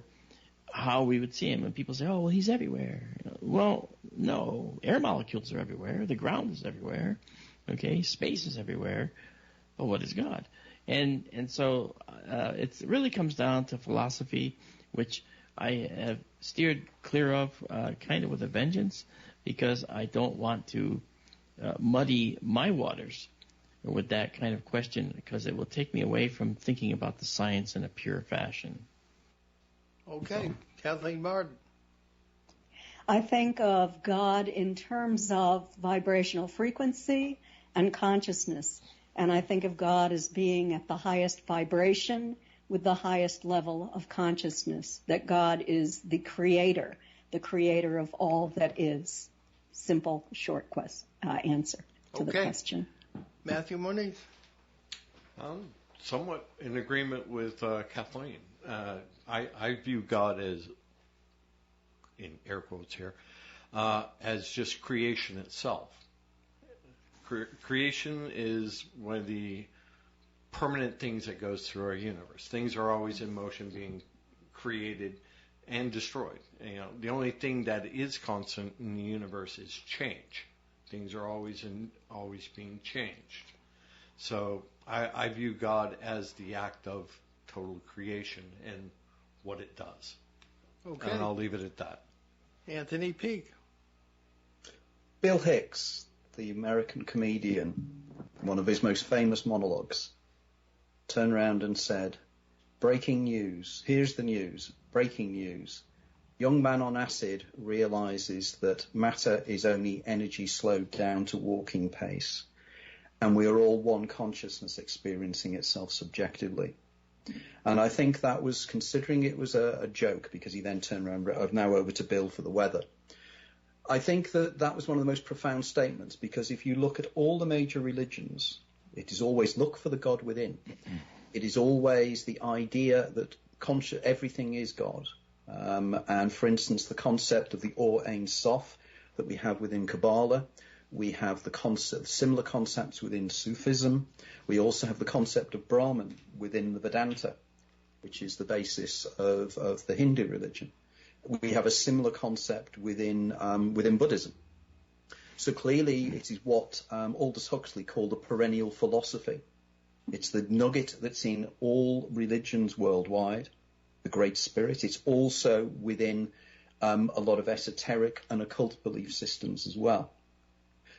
how we would see him. And people say, "Oh, well, he's everywhere." Well, no, air molecules are everywhere. The ground is everywhere. Okay, space is everywhere. But what is God? And so it really comes down to philosophy, which I have steered clear of kind of with a vengeance, because I don't want to muddy my waters with that kind of question, because it will take me away from thinking about the science in a pure fashion. Okay, Kathleen Martin. I think of God in terms of vibrational frequency and consciousness. And I think of God as being at the highest vibration with the highest level of consciousness, that God is the creator of all that is. Simple, short answer to the question. Matthew Moniz. I'm somewhat in agreement with Kathleen. I view God as, in air quotes here, as just creation itself. Creation is one of the permanent things that goes through our universe. Things are always in motion, being created and destroyed. The only thing that is constant in the universe is change. Things are always being changed. So I view God as the act of total creation and what it does. Okay. And I'll leave it at that. Anthony Peake. Bill Hicks, the American comedian, one of his most famous monologues, turned around and said, "Breaking news. Here's the news. Breaking news. Young man on acid realizes that matter is only energy slowed down to walking pace, and we are all one consciousness experiencing itself subjectively." And I think that was, considering it was a joke, because he then turned around, now over to Bill for the weather. I think that was one of the most profound statements, because if you look at all the major religions, it is always look for the God within. It is always the idea that everything is God. And for instance, the concept of the Or Ein Sof that we have within Kabbalah, we have the similar concepts within Sufism. We also have the concept of Brahman within the Vedanta, which is the basis of the Hindu religion. We have a similar concept within Buddhism. So clearly it is what Aldous Huxley called a perennial philosophy. It's the nugget that's in all religions worldwide, the Great Spirit. It's also within a lot of esoteric and occult belief systems as well.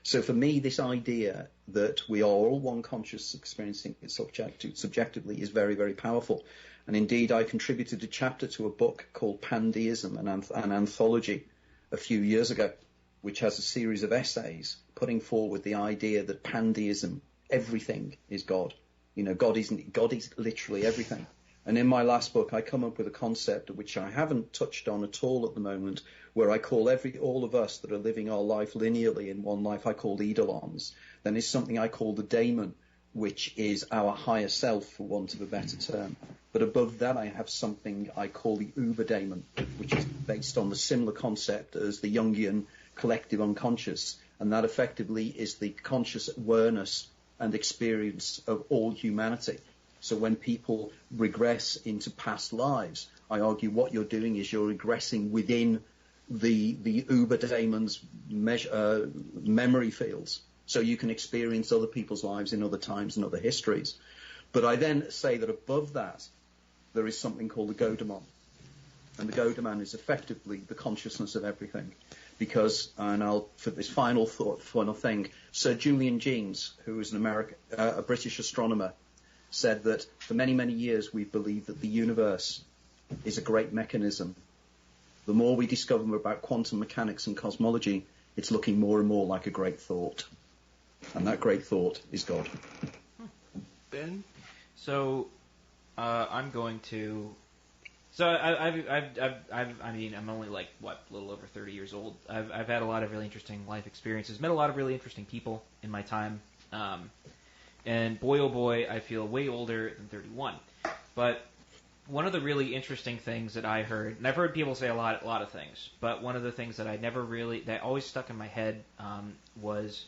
So for me, this idea that we are all one conscious experiencing it subjectively is very, very powerful. And indeed, I contributed a chapter to a book called Pandeism, an anthology, a few years ago, which has a series of essays putting forward the idea that pandeism, everything is God. God is literally everything. And in my last book, I come up with a concept which I haven't touched on at all at the moment, where I call all of us that are living our life linearly in one life, I call eidolons. Then there's something I call the daemon, which is our higher self, for want of a better term. But above that, I have something I call the Uberdaemon, which is based on the similar concept as the Jungian collective unconscious. And that effectively is the conscious awareness and experience of all humanity. So when people regress into past lives, I argue what you're doing is you're regressing within the Uberdaemon's memory fields. So you can experience other people's lives in other times and other histories. But I then say that above that, there is something called the Godemon. And the Godemon is effectively the consciousness of everything. Because, for this final thing, Sir Julian Jaynes, who is a British astronomer, said that for many, many years we've believed that the universe is a great mechanism. The more we discover about quantum mechanics and cosmology, it's looking more and more like a great thought. And that great thought is God. Ben? So, I'm going to. So I'm only like a little over 30 years old. I've had a lot of really interesting life experiences, met a lot of really interesting people in my time, and boy oh boy, I feel way older than 31. But one of the really interesting things that I heard, and I've heard people say a lot of things, but one of the things that that always stuck in my head was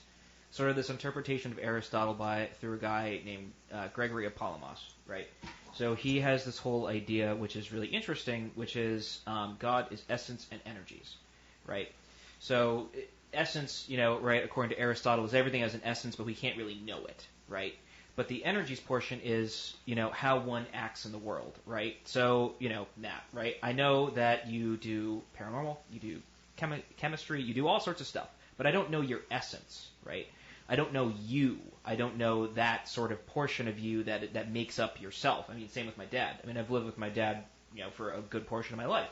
sort of this interpretation of Aristotle through a guy named Gregory of Palamas, right? So he has this whole idea, which is really interesting, which is God is essence and energies, right? So essence, right, according to Aristotle, is everything has an essence, but we can't really know it, right? But the energies portion is, how one acts in the world, right? So, Matt, right? I know that you do paranormal, you do chemistry, you do all sorts of stuff, but I don't know your essence, right? I don't know you. I don't know that sort of portion of you that makes up yourself. I mean, same with my dad. I mean, I've lived with my dad, for a good portion of my life.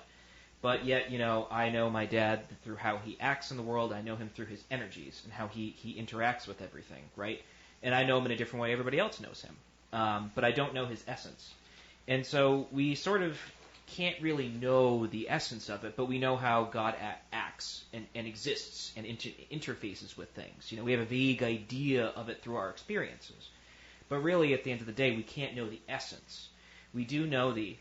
But yet, I know my dad through how he acts in the world. I know him through his energies and how he interacts with everything, right? And I know him in a different way everybody else knows him. But I don't know his essence. And so we sort of can't really know the essence of it, but we know how God acts and exists and interfaces with things. We have a vague idea of it through our experiences. But really, at the end of the day, we can't know the essence. We do know the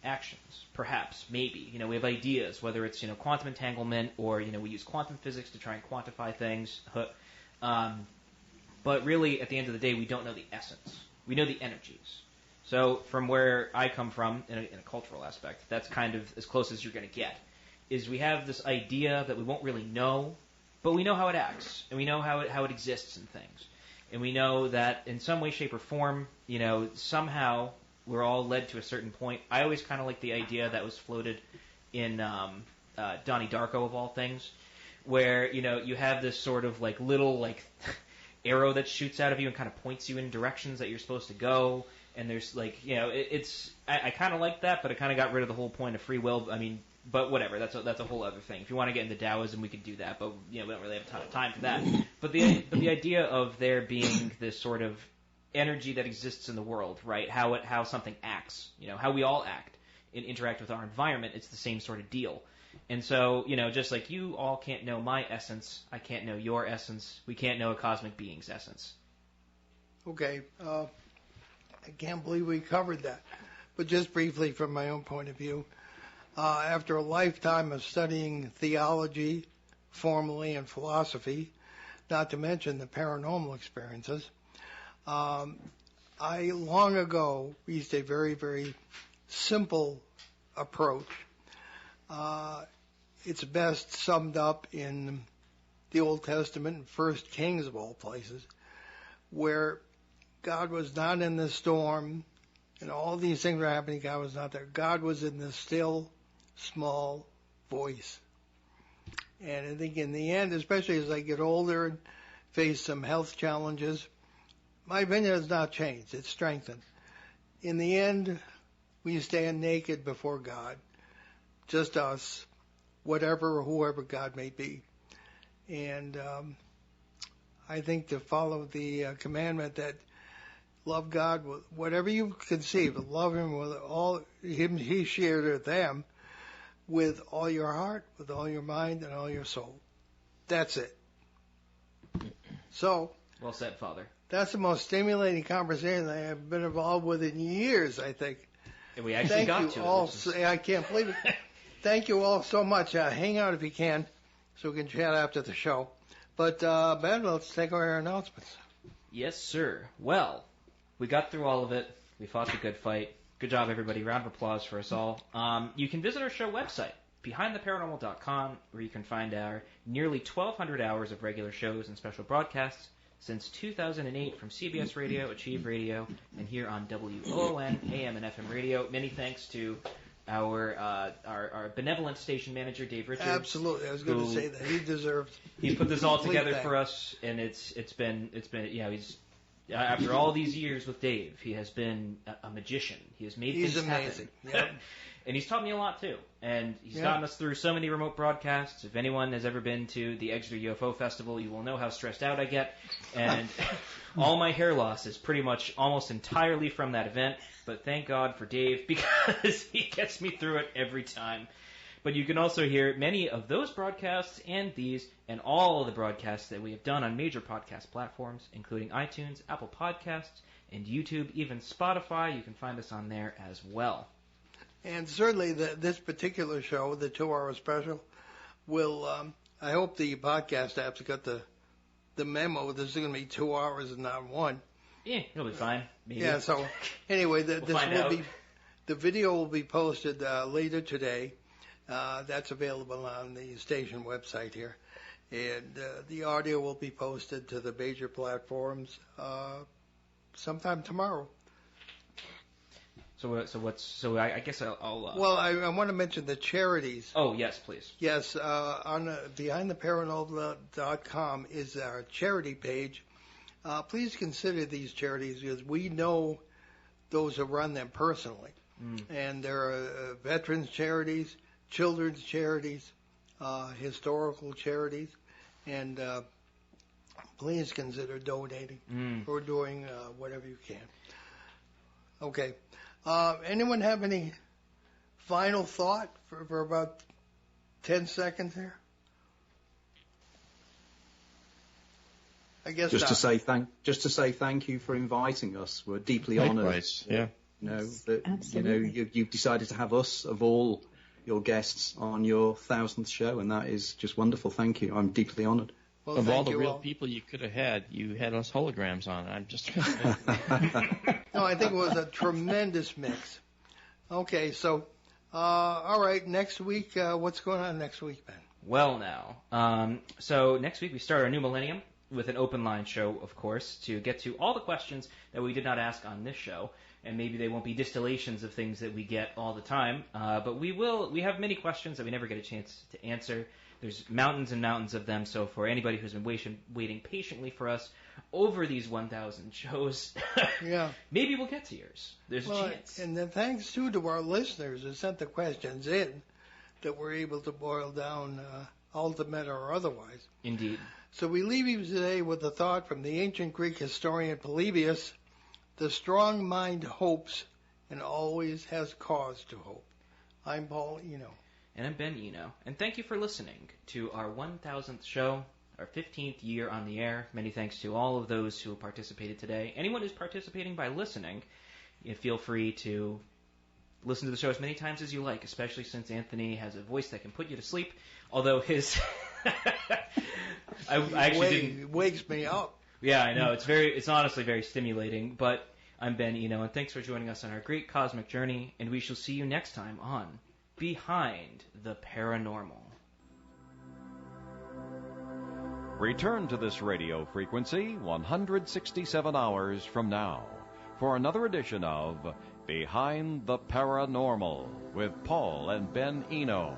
actions, perhaps, maybe. We have ideas, whether it's, quantum entanglement or, we use quantum physics to try and quantify things. But really, at the end of the day, we don't know the essence. We know the energies. So from where I come from, in a cultural aspect, that's kind of as close as you're going to get, is we have this idea that we won't really know, but we know how it acts, and we know how it exists in things. And we know that in some way, shape, or form, somehow we're all led to a certain point. I always kind of like the idea that was floated in Donnie Darko, of all things, where, you have this sort of little arrow that shoots out of you and kind of points you in directions that you're supposed to go. And there's I kind of like that, but it kind of got rid of the whole point of free will. I mean, but whatever, that's a whole other thing. If you want to get into Taoism, we could do that, but we don't really have a ton of time for that. But the idea of there being this sort of energy that exists in the world, right? How something acts, how we all act and interact with our environment, it's the same sort of deal. And so, just like you all can't know my essence, I can't know your essence. We can't know a cosmic being's essence. Okay. I can't believe we covered that. But just briefly, from my own point of view, after a lifetime of studying theology, formally, and philosophy, not to mention the paranormal experiences, I long ago reached a very, very simple approach. It's best summed up in the Old Testament, 1 Kings of all places, where God was not in the storm, and all these things were happening. God was not there. God was in the still, small voice. And I think in the end, especially as I get older and face some health challenges, my opinion has not changed. It's strengthened. In the end, we stand naked before God, just us, whatever or whoever God may be. And I think to follow the commandment that love God with whatever you conceive, love Him with all He shared with them, with all your heart, with all your mind, and all your soul. That's it. So, Well said, Father. that's the most stimulating conversation I have been involved with in years, I think. And we actually Thank got you to all. it. which is- I can't believe it. Thank you all so much. Hang out if you can, so we can chat after the show. But Ben, let's take our announcements. Yes, sir. Well, we got through all of it. We fought the good fight. Good job, everybody. Round of applause for us all. You can visit our show website, BehindTheParanormal.com, where you can find our nearly 1,200 hours of regular shows and special broadcasts since 2008 from CBS Radio, Achieve Radio, and here on WOON, AM and FM Radio. Many thanks to our benevolent station manager, Dave Richards. Absolutely, I was going to say that he deserves. He put this all complete together thanks. for us, and it's been he's after all these years with Dave, he has been a magician. He has made He's things amazing. happen. Yep. And he's taught me a lot too. And he's Yeah. gotten us through so many remote broadcasts. If anyone has ever been to the Exeter UFO Festival, you will know how stressed out I get. And all my hair loss is pretty much almost entirely from that event. But thank God for Dave, because he gets me through it every time. But you can also hear many of those broadcasts and these and all of the broadcasts that we have done on major podcast platforms, including iTunes, Apple Podcasts, and YouTube, even Spotify. You can find us on there as well. And certainly this particular show, the 2-hour special, will, I hope the podcast apps got the memo. This is going to be 2 hours and not one. Yeah, it'll be fine. Maybe. Yeah, so anyway, We'll find out. The video will be posted later today. That's available on the station website here. And the audio will be posted to the major platforms sometime tomorrow. So I guess I'll Well, I want to mention the charities. Oh, yes, please. Yes, on BehindTheParanormal.com is our charity page. Please consider these charities, because we know those who run them personally. And there are veterans charities, children's charities, historical charities, and please consider donating or doing whatever you can. Okay. Anyone have any final thought for about 10 seconds here? I guess Just not. to say thank you for inviting us. We're deeply honoured. Likewise, yeah. That Absolutely. you've decided to have us of all your guests on your 1,000th show, and that is just wonderful. Thank you. I'm deeply honoured. Well, Of thank all the you real all. people you could have had, you had us holograms on. I'm just. No, I think it was a tremendous mix. Okay, so all right, next week, what's going on next week, Ben? Well, now. So next week we start our new millennium with an open line show, of course, to get to all the questions that we did not ask on this show. And maybe they won't be distillations of things that we get all the time. But we have many questions that we never get a chance to answer. There's mountains and mountains of them. So for anybody who's been waiting patiently for us over these 1,000 shows, Yeah. maybe we'll get to yours. There's a chance. And then thanks, too, to our listeners who sent the questions in that we're able to boil down, ultimate or otherwise. Indeed. So we leave you today with a thought from the ancient Greek historian Polybius: the strong mind hopes and always has cause to hope. I'm Paul Eno. And I'm Ben Eno. And thank you for listening to our 1,000th show, our 15th year on the air. Many thanks to all of those who participated today. Anyone who's participating by listening, feel free to listen to the show as many times as you like, especially since Anthony has a voice that can put you to sleep. Although his... I actually didn't... It wakes me up. Yeah, I know. It's honestly very stimulating. But I'm Ben Eno, and thanks for joining us on our great cosmic journey. And we shall see you next time on Behind the Paranormal. Return to this radio frequency 167 hours from now for another edition of Behind the Paranormal with Paul and Ben Eno.